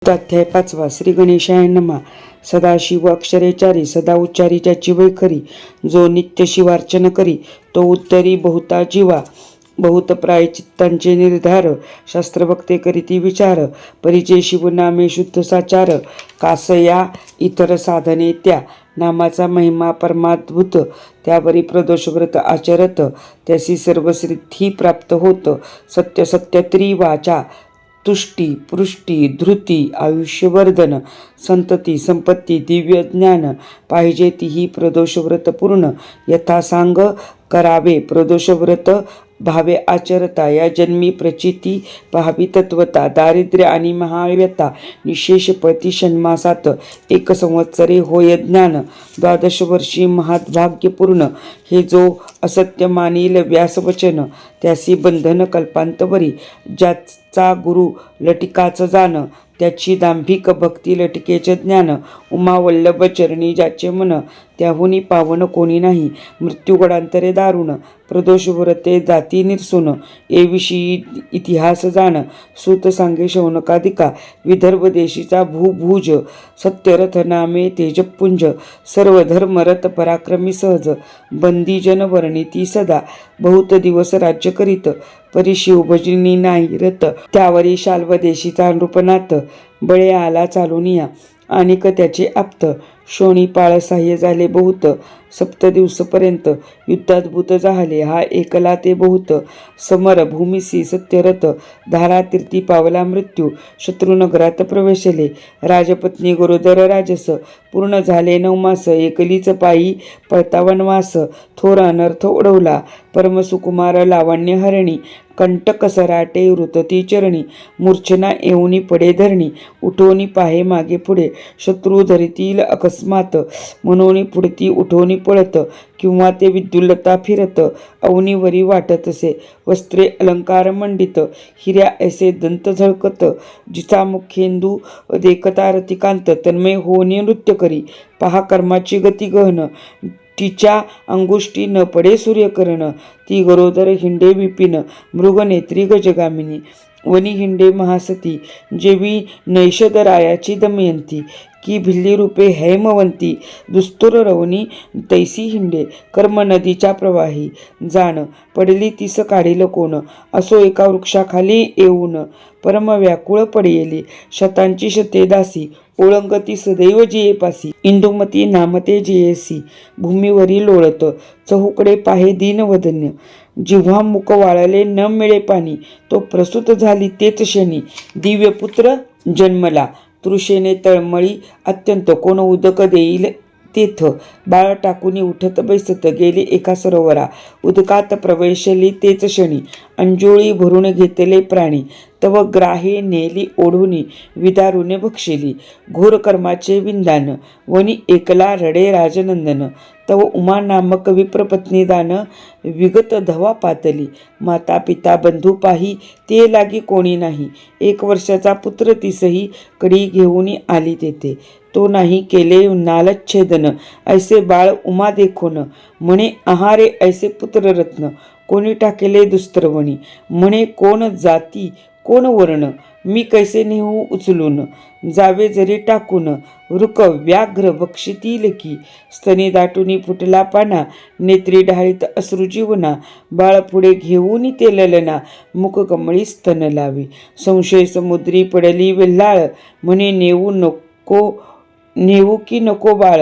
अध्याय 5 श्री गणेशाय नमः। सदाशिव अक्षरेचारी सदा उच्चारी ज्याची वैखरी, जो नित्य शिवार्चन करी तो उत्तरी बहुता जीवा। बहुत प्रायचित्तांचे निर्धार, शास्त्रवक्ते करीती विचार, परिचय शिवनामे शुद्ध साचार, कासया इतर साधने त्या, नामाचा महिमा परमाद्भुत, त्यावरी प्रदोषव्रत आचरत, त्यासी सर्व सिद्धी प्राप्त होत। सत्य सत्य त्रिवाचा, तुष्टी पुष्टी धृती आयुष्यवर्धन, संतती संपत्ती दिव्य ज्ञान, पाहिजे तीही प्रदोषव्रत पूर्ण, यथा सांग करावे प्रदोषव्रत भावे आचरता। या जन्मी प्रचिती पाहावी तत्वता, दारिद्र्य आणि महाव्यता निशेष पळती षण्मासात, एक संवत्सरे होय ज्ञान, 12 वर्षी महाभाग्यपूर्ण। हे जो असत्य मानील व्यासवचन, त्यासी बंधन कल्पांतवरी, ज्याचा गुरु लटिकाच जाण, त्याची दांभिक भक्ती लटिकेचे ज्ञान। उमावल्लभ चरणी ज्याचे मन, त्याहुनी पावन कोणी नाही, मृत्यूगडांतरे दारुण, प्रदोष व्रते जाती निरसून, एविषयी इतिहास जाण। सूत सांगे शौनकादिका, विदर्भ देशीचा भूभुज, सत्यरथ नामे तेजपुंज, सर्व धर्मरत पराक्रमी सहज, बंदीजन वर्णिती सदा, बहुत दिवस राज्य करीत, परिशिव भजनी नाही रत, त्यावरी शाल्व देशीचा नृपनाथ, बळे आला चालूनिया आणिक त्याचे आप्त, शोणीपाळ सहाय्य झाले बहुत, 7 दिवसपर्यंत युद्धाद्भुत झाले हा एकला ते बहुत, समर भूमिसी सत्यरथ, धारा तीर्थी पावला मृत्यू, शत्रुनगरात प्रवेशले, राजपत्नी गरोदर राजस, पूर्ण झाले 9 मास, एकलीच पायी पळता वनवास, थोर अनर्थ ओढवला, परमसुकुमार लावण्य हरणी, कंटक सराटे वृतती चरणी, मूर्छना येऊनी पडे धरणी, उठवणी पाहे मागे पुढे, शत्रू धरितील अकस्मात, म्हणून पुढती उठवणी पळत, किंवा ते विद्युल्लता फिरत, अवनीवरी वाटतसे, वस्त्रे अलंकार मंडित, हिऱ्या ऐसे दंत झळकत, जिचा मुखेंदू देखता रतिकांत, तन्मय होऊनी नृत्य करी, पहा कर्माची गती गहन, तिच्या अंगुष्टी न पडे सूर्यकर्ण, ती गरोदर हिंडे विपिन, मृगनेत्री गजगामिनी, वनी हिंडे महासती, जेवी नैषधरायाची दमयंती, की भिल्ली रूपे हैमवंती, दुस्तुर रवनी तैसी हिंडे, कर्म नदीच्या प्रवाही, जाण पडली तीस काढील कोण, असो एका वृक्षाखाली येऊन, परम व्याकुळ पडेली, शतांची शते दासी, ओळंगती सदैव जियेपासी, इंदुमती नामते जियेसी, भूमीवरी लोळत, चहूकडे पाहे दीनवदन्य, जिव्हा मुख वाळले न मिळे पाणी, तो प्रसूत झाली तेच क्षणी, दिव्यपुत्र जन्मला, तृषेने तळमळी अत्यंत, कोण उदक देईल तेथ, बाळ टाकुनी उठत बैसत, गेली एका सरोवरा, उदकात प्रवेशली तेच क्षणी, अंजोळी भरून घेतले प्राणी, तव ग्राहे नेली ओढुनी, विदारुने भक्षिली, घोर कर्माचे विंदान, वनी एकला रडे राजनंदन, तव उमा नामक विप्रपत्नी दान, विगत धवा पातली, माता पिता बंधू पाही, ते लागी कोणी नाही, 1 वर्षाचा पुत्र तिसही, कडी घेऊन आली तेथे, तो नाही केले नालच्छेदन, ऐसे बाळ उमा देखोन, म्हणे आहारे ऐसे पुत्ररत्न, कोणी टाकेले दुस्त्रवणी, म्हणे कोण जाती कोण वर्ण, मी कैसे नेहू उचलून, जावे जरी टाकून, वृक व्याघ्र बक्षितील की, स्तनी दाटूनी फुटला पाना, नेत्री ढाळीत अश्रू जीवना, बाळ पुढे घेऊन ते ललना, मुख कमळी स्तन लावी, संशय समुद्री पडली वेल्हाळ, म्हणे नेऊ की नको बाळ,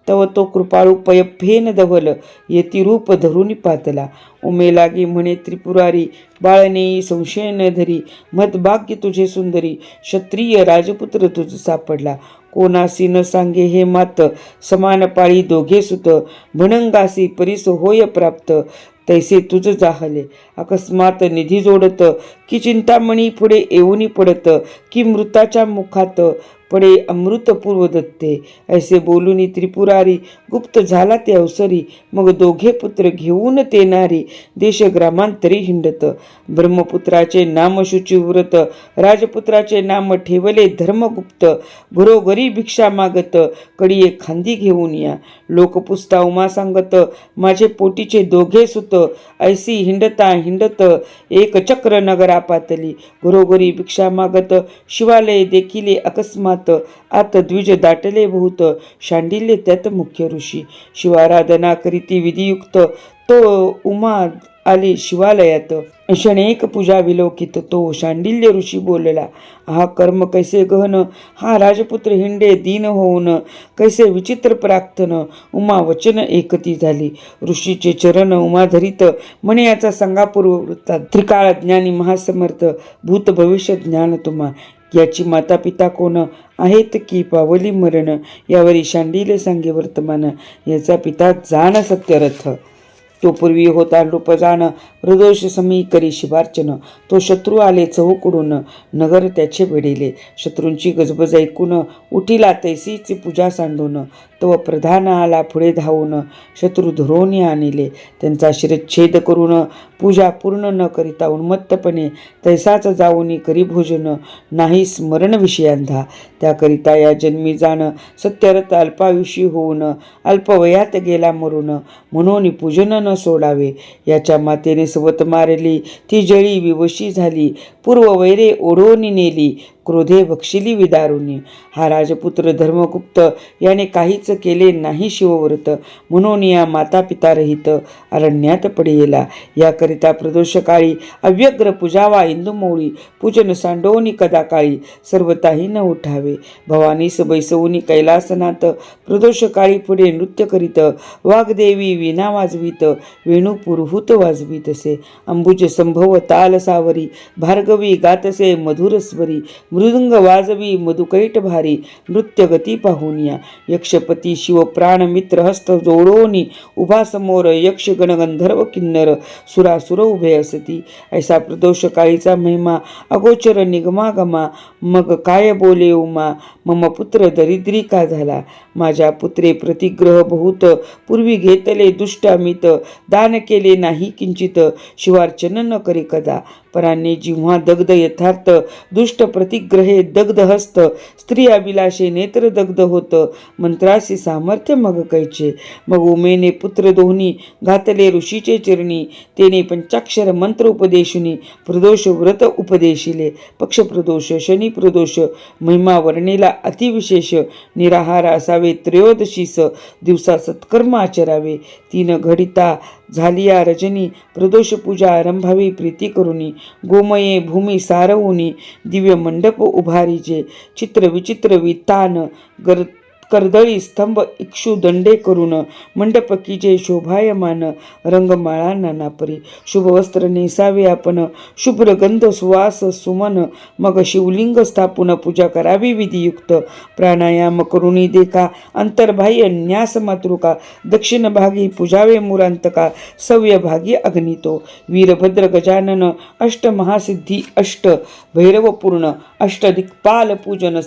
तव तो कृपाळू पयफेन धवल, येती रूप धरून पातला, उमे लागी म्हणे त्रिपुरारी, बाळनेई संशय न धरी, मदभाग्य तुझे सुंदरी, क्षत्रिय राजपुत्र तुझ सापडला, कोणासी न सांगे हे मात, समान पाळी दोघे सुत, भणंगासी परीस होय प्राप्त, तैसे तुझ जाहले, अकस्मात निधी जोडत, की चिंतामणी पुढे येऊनी पडत, की मृताच्या मुखात पडे अमृत पूर्व दत्ते. ऐसे बोलूनी त्रिपुरारी गुप्त झाला ते अवसरी. मग दोघे पुत्र घेऊन ते नारी देश ग्रामांतरी हिंडत. ब्रह्मपुत्राचे नाम शुचिव्रत, राजपुत्राचे नाम ठेवले धर्मगुप्त. घरोघरी भिक्षा मागत, कडिये खांदी घेऊन या. लोक पुसता उमा सांगत, माझे पोटीचे दोघे सुत. ऐसी हिंडता हिंडत एक चक्र नगरा पातली. घरोघरी भिक्षा मागत शिवालय देखिले अकस्मात. आत द्विज दाटले बहुत, शांडिल्य त्यात मुख्य ऋषी. शिवाराधना करीती विधियुक्त, तो उमा आली शिवालयात. क्षणेक पूजा विलोकित, तो शांडिल्य ऋषी बोलला, हा कर्म कैसे गहन. हा राजपुत्र हिंडे दीन होऊन, कैसे विचित्र प्राक्तन. उमा वचन एकती झाली, ऋषीचे चरण उमा धरित. म्हणे याचा संगापूर्व वृत्तात, त्रिकाळ ज्ञानी महासमर्थ, भूत भविष्य ज्ञान तुम्हा. याची माता पिता कोण आहेत की पावली मरण. यावरी शांडिल्य सांगे वर्तमान, याचा पिता जाण सत्यरथ. तो पूर्वी होता नृपजान, हृदोष समी करी शिवार्चन. तो शत्रू आले चहूकडून, नगर त्याचे वेढिले. शत्रूंची गजबज ऐकून, उठिला तैसीची पूजा सांडून. तो प्रधान आला पुढे धावून, शत्रू धरून आणले. त्यांचा शिरच्छेद करून, पूजा पूर्ण न करिता उन्मत्तपणे तैसाच जाऊनी करी भोजन. नाही स्मरण विषयांधा, त्याकरिता या जन्मी जाण. सत्यरथ अल्पायुषी होऊन, अल्पवयात गेला मरून. म्हणून पूजन न सोडावे. याच्या मातेने सवत मारली, ती जळी विवशी झाली. पूर्व वैरे ओढवून नेली, क्रोधे बक्षिली विदारुनी. हा राजपुत्र धर्मगुप्त, याने काहीच केले नाही शिवव्रत. म्हणून या माता पिता रहित अरण्यात पडेला. याकरिता प्रदोषकाळी अव्यग्र पूजावा इंदुमौळी. पूजन सांडवणी कदा काळी, सर्वताही न उठावे. भवानीस बैसवूनी कैलासनाथ, प्रदोषकाळी पुढे नृत्य करीत. वाग्देवी वीणा वाजवीत, वेणू पुरुहूत वाजवीतसे. अंबुज संभव ताल सावरी, भार्गवी गातसे मधुर स्वरी. मृदुंग वाजवी मधुकैट भारी, नृत्य गती पाहून या. यक्षपती शिव प्राण मित्र हस्त जोडोनी, उभा समोर यक्ष गण गंधर्व किन्नर सुरासुर उभे असती. ऐसा प्रदोष काळीचा महिमा अगोचर निगमागमा. मग काय बोले उमा, मम पुत्र दरिद्री का झाला. माझ्या पुत्रे प्रतिग्रह बहुत, पूर्वी घेतले दुष्ट अमित. दान केले नाही किंचित, शिवार्चन न करे कदा. परांनी जिव्हा दग्ध यथार्थ, दुष्ट प्रतिग्रहे दग्ध हस्त. स्त्री अभिलाषे नेत्र दग्ध होत, मंत्रासी सामर्थ्य मग कैचे. मग उमेने पुत्र दोन्ही घातले ऋषीचे चरणी. तेने पंचाक्षर मंत्र उपदेशुनी, प्रदोष व्रत उपदेशिले. पक्ष प्रदोष शनी प्रदोष, महिमा वर्णेला अतिविशेष. निराहार असावे त्रयोदशीस, दिवसा सत्कर्म आचरावे. 3 घडिता झालिया रजनी, प्रदोष पूजा आरंभावी प्रीती करुनी. गोमये भूमी सारवुनी, दिव्य मंडप उभारीजे. चित्र विचित्र वितान, कर्दळी स्तंभ इक्षु दंडे करून. मंडप कीजे शोभायमान, रंगमाळा नानापरी. शुभ वस्त्र नेसावे आपण, शुभ्र गंध सुवास सुमन. मग शिवलिंग स्थापून पूजा करावी विधियुक्त. प्राणायाम करुणी देखा, अंतर्बाह्य न्यास मातृका. दक्षिण भागी पूजावे मुरांतका, सव्य भागी अग्नितो. वीरभद्र गजानन अष्टमहासिद्धी अष्ट, भैरवपूर्ण अष्टदिक्पाल पूजन.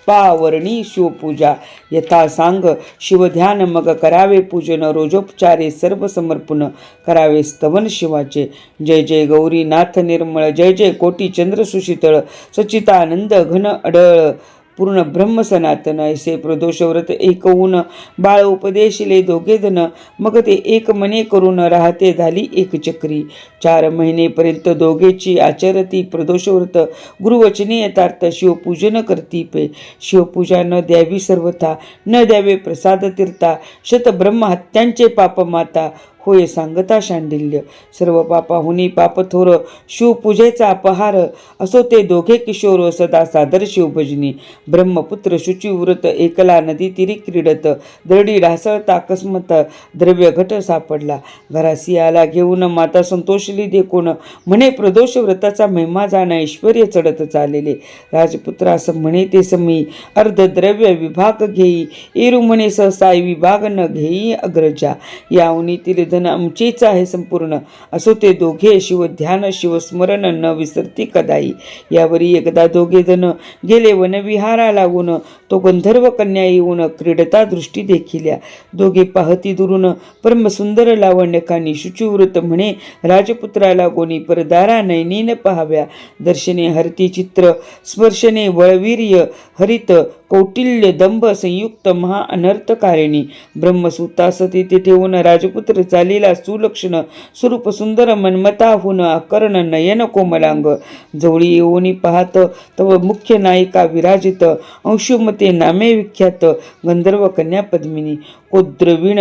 पावर्णी शिवपूजा यथा सांग, शिवध्यान मग करावे पूजन. रोजोपचारे सर्व समर्पण, करावे स्तवन शिवाचे. जय जय गौरी नाथ निर्मळ, जय जय कोटी चंद्र सुशीतळ. सच्चितानंद घन अडळ, पूर्ण ब्रह्म सनातन. ऐसे प्रदोषव्रत एकवून, बाळ उपदेशिले दोघे जण. मग ते एक मने करून राहते झाली एक चक्री. 4 महिनेपर्यंत दोघेची आचरती प्रदोषव्रत. गुरुवचने यथार्थ, शिवपूजन करती पे. शिवपूजा न द्यावी सर्वथा, न द्यावे प्रसाद तीर्था. शतब्रह्म हत्यांचे पाप माता, होय सांगता शांडिल्य. सर्व पापाहुनी पापथोर, शिवपूजेचा अपहार. असो ते दोघे किशोर, सदा सादर शिवभजनी. ब्रह्मपुत्र शुचिव्रत एकला नदी तिरी क्रीडत. दरडी ढासळता अकस्मात, द्रव्य घट सापडला. घरासी आला घेऊन, माता संतोषली देखून. म्हणे प्रदोष व्रताचा महिमा जाण, ऐश्वर्य चढत चाललेले. राजपुत्र असं म्हणे ते समी, अर्ध द्रव्य विभाग घेई. एरू म्हणे सहसा विभाग न घेई अग्रजा. यावनीतील धन आमचेच आहे संपूर्ण, असो ते दोघे शिव ध्यान शिवस्मरण न विसरती कदाई. यावरी एकदा दोघे जण गेले वनविहारा लागून, तो गंधर्व कन्या येऊन क्रीडता दृष्टी देखिल्या. दोघे पाहती दुरून परमसुंदर लावण्यकानी, शुचिव्रत म्हणे राजपुत्राला कोणी परदारा नयनीन पाहाव्या. दर्शने हरती चित्र, स्पर्शने वळवीर्य हरित, कौटिल्य दंभ संयुक्त महा अनर्थकारिणी. ब्रह्मसूतास तिथे ठेवून राजपुत्र चालीला सुलक्षण, स्वरूप सुंदर मन्मताहून आकर्ण नयन कोमलांग. जवळी येऊनी पाहत तव मुख्य नायिका विराजित, अंशुमते नामे विख्यात गंधर्व कन्या पद्मिनी. कोद्रवीण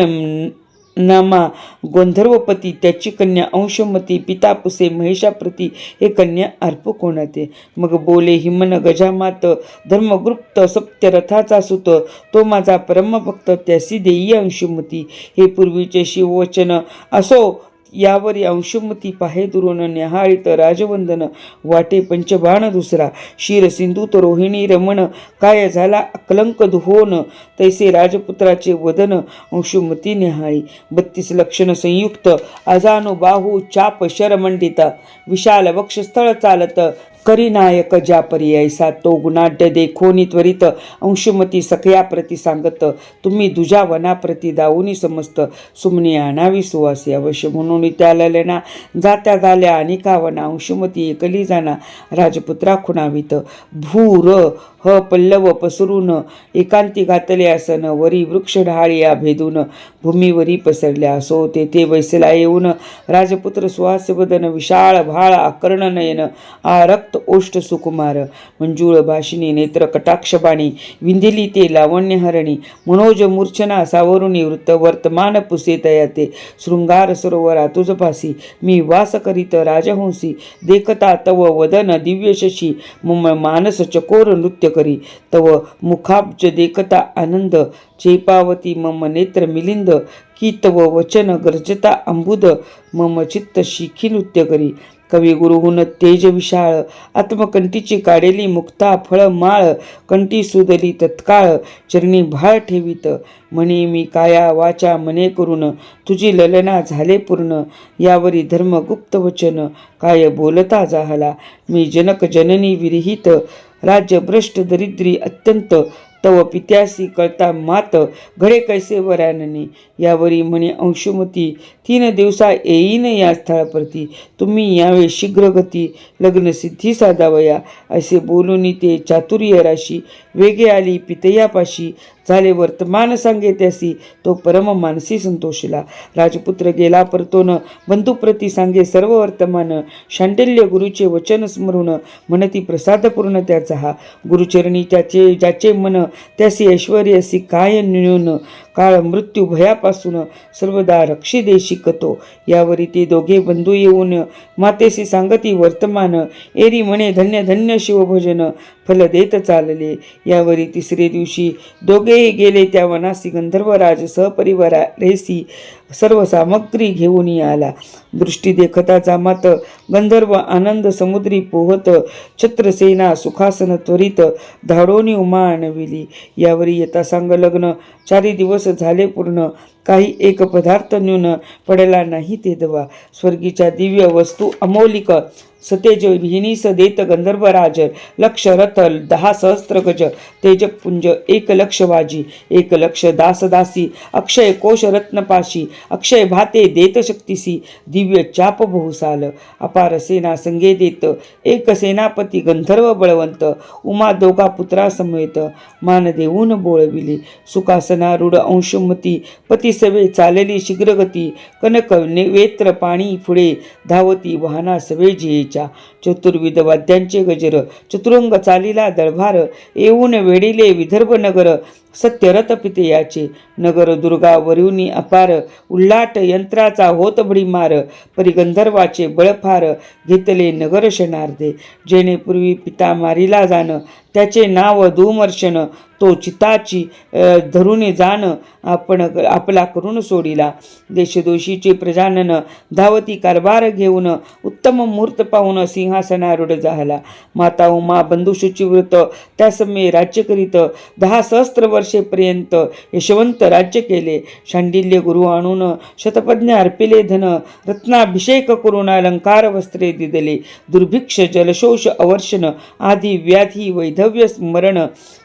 नामा गंधर्वपती, त्याची कन्या अंशमती, पिता पुसे महिषाप्रती, हे कन्या अर्प कोणाते. मग बोले हिमन गजामात, धर्मगुप्त सप्तरथाचा सुत, तो माझा परमभक्त, त्यासी देई अंशुमती. हे पूर्वीचे शिववचन असो, यावरी अंशुमती पाहे दुरून न्याहाळीत राजवंदन. वाटे पंचबाण दुसरा, शिर सिंधूत रोहिणी रमण, काय झाला अकलंक दुहोन, तैसे राजपुत्राचे वदन अंशुमती न्याहाळी. 32 लक्षण संयुक्त, अजानु बाहू चाप शरमंडित, विशाल वक्षस्थळ चालत, करिनायक ज्या पर्यायसा, तो गुणाढ्य देखोनी त्वरित. अंशुमती सखया प्रती सांगत, तुम्ही दुजा वनाप्रती दाऊनी समस्त, सुमनी आणावी सुवासी अवश्य. म्हणून त्या ललना जात्या झाल्या अनिका वना, अंशुमती एकली जाना राजपुत्रा खुणावीत. भूर ह पल्लव पसरून एकांती घातले आसन, वरी वृक्ष ढाळिया भेदून भूमीवरी पसरल्या. असो तेथे वैसला येऊन राजपुत्र सुहास्य वदन, विशाळ भाळ आकर्ण नयन, आ रक्त ओष्ठ सुकुमार, मंजूळ भाषिणी नेत्र कटाक्षबाणी, विंधिली ते लावण्य हरणी, मनोज मूर्छना सावरुणी वृत्त, वर्तमान पुसे तयाते शृंगार सरोवरा तुझपासी, मी वास करीत राजहंसी, देखता तव वदन दिव्य शशी, मम मानस चकोर नृत्य करी. तव मुखाब्ज देखता आनंद, चेपावती मम नेत्र मिलिंद, की तव वचन गर्जता अंबुद, मम चित्त शिखी नृत्य करी. कवी गुरुहून तेज विशाळ, आत्मकंठीची काढेली मुक्ता फळ माळ, कंठी सुदली तत्काळ, चरणी भाळ ठेवीत. म्हणे मी काया वाचा मने करून, तुझी ललना झाले पूर्ण. यावरी धर्मगुप्त वचन, काय बोलता जाहला, मी जनक जननी विरहित, राज्य भ्रष्ट दरिद्री अत्यंत, तव पित्यासी कळता मात, घडे कैसे वराननी. यावरी म्हणे अंशुमती, 3 दिवसा येईन या स्थळाप्रती, तुम्ही यावे शीघ्रगती, लग्न सिद्धी साधावया. असे बोलून ते चातुर्य राशी, वेगे आली पितयापाशी, झाले वर्तमान सांगे त्यासी, तो परम मानसी संतोषला. राजपुत्र गेला परतोन, बंधुप्रती सांगे सर्व वर्तमान, शांडिल्य गुरुचे वचन स्मरून, म्हणती प्रसादपूर्ण त्याचा हा. गुरुचरणी त्याचे ज्याचे मन, त्यासी ऐश्वर्य असी काय न्यून, काळ मृत्यू भयापासून सर्वदा रक्षी दे शिकतो. यावरी ते दोघे बंधू येऊन मातेसी सांगती वर्तमान, एरी म्हणे धन्य धन्य शिवभोजन, फल देत चालले. यावरी 3रे दिवशी दोघेही गेले त्या वनासी, गंधर्वराज सहपरिवारा रेसी सर्व सामग्री घेऊन आला. दृष्टी देखता जामात, गंधर्व आनंद समुद्री पोहत, छत्रसेना सुखासन त्वरित, धाडोनी उमा आणविली. यावरी येता सांग लग्न, 4 दिवस झाले पूर्ण, काही एक पदार्थ न्यून, पडला नाही ते दवा. स्वर्गीच्या दिव्य वस्तू अमौलिक, सतेज विहिनीस देत गंधर्वराज, लक्ष रथ 10 सहस्त्र गज, तेजपुंज 1 लक्ष वाजी, 1 लक्ष दासदासी, अक्षय कोश रत्नपाशी, अक्षय भाते देत शक्तीसी, दिव्य चाप बहुसाल, अपार सेना संगे देत, एक सेनापती गंधर्व बळवंत, उमा दोघा पुत्रा समेत, मान देऊन बोळविली. सुखासनारूढ अंशुमती, पती सवे चालली शीघ्रगती, कनक नेवेत्र पाणी पुढे, धावती वाहना सवे जियेच्या. चतुर्विध वाद्यांचे गजर, चतुरंग चालीला दळभार, येऊन वेढिले विदर्भ नगर, सत्यरथ पितयाचे. नगर दुर्गा वरुणी अपार, उल्लाट यंत्राचा होत भडीमार, परिगंधर्वाचे बळफार, घेतले नगर शनार्धे. जेणे पूर्वी पिता मारिला जाण, त्याचे नाव धूमर्शन, तो चिताची धरुणे जाण, आपण आपला करून सोडिला. देशदोषीचे प्रजानन, धावती कारभार घेऊन, उत्तम मुहूर्त पाहून सिंहासनारूढ झाला. माता उमा बंधू शुचिव्रत, त्यासमये राज्य करीत, 10 सहस्त्र वर्षेपर्यंत यशवंत राज्य केले. शांडिल्य गुरु आणून शतपज्ञ अर्पिले धन, रत्नाभिषेक करून अलंकार वस्त्रे दिदले. दुर्भिक्ष जलशोष अवर्षण आदी व्याधी वैधव्य स्मरण,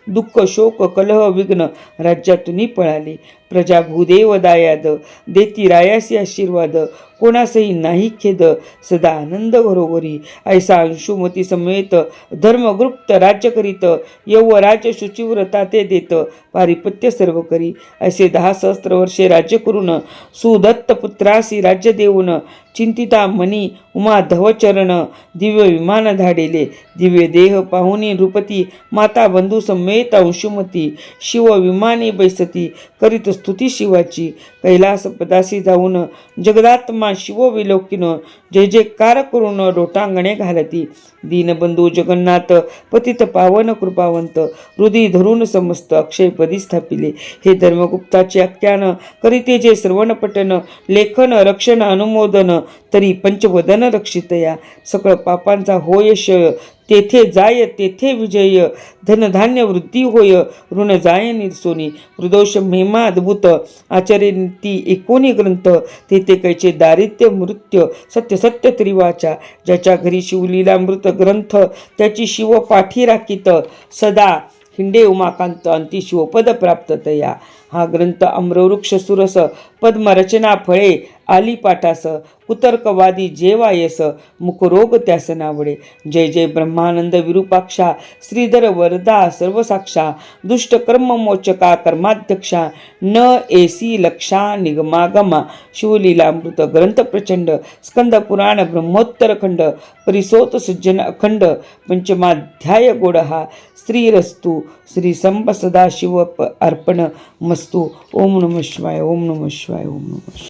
दुःख शोक कलह विघ्न राज्यातून पळाले. प्रजा भूदेव दायाद, देती रायासी आशीर्वाद, कोणासही नाही खेद, सदा आनंद घरोघरी. ऐसा अंशुमती समेत धर्मगुप्त राज्य करीत, यौवराज शुचिव्रता ते देत, पारिपत्य सर्व करी. ऐसे 10 सहस्त्र वर्षे राज्य करून, सुदत्त पुत्रासी राज्य देऊन, चिंतिता मनी उमा धवचरण, दिव्य विमान धाडिले. दिव्य देह पाहुनी नृपती, माता बंधू समेत अंशुमती, शिव विमाने बैसती, करीत स्तुती शिवाची. कैलास पदासी जाऊन जगदात्मा शिव विलोकिन, जय जयकार करून लोटांगणे घालती. दीनबंधू जगन्नाथ पतित पावन कृपावंत, हृदय धरून समस्त अक्षयपदी स्थापिले. हे धर्मगुप्ताचे आख्यान करीते जे श्रवण पठन, लेखन रक्षण अनुमोदन, तरी पंचवदन रक्षितया. सकळ पापांचा होय क्षय, तेथे जाय तेथे विजय. धनधान्य वृद्धी होय, ऋण जाय निर्सोनी. हृदोष महिमा अद्भुत, आचरेती एकोणी ग्रंथ. तेथे कैचे दारिद्र्य मृत्य, सत्य सत्य त्रिवाचा. ज्याच्या घरी शिवलीलामृत ग्रंथ, त्याची शिव पाठी राखीत. सदा हिंडे उमाकांत, अंती शिवपद प्राप्त तया. हा ग्रंथ आम्रवृक्ष सुरस, पद्मरचना फळे आली पाठास. कुतर्कवादी जेवायस, मुखरोग त्यास नावडे. जय जय ब्रह्मानंद विरूपाक्षा, श्रीधर वरदा सर्वसाक्षा. दुष्ट कर्म मोचका कर्माध्यक्षा, न एसी लक्षा निगमागमा. शिवलीलामृत ग्रंथ प्रचंड, स्कंद पुराण ब्रह्मोत्तर खंड. परिसोत सज्जन अखंड, पंचमाध्याय गोड हा. श्रीरस्तु श्री संब सदाशिव अर्पण मस्तु. ओम नमः शिवाय, ओम नमः शिवाय, ओम नमः शिवाय.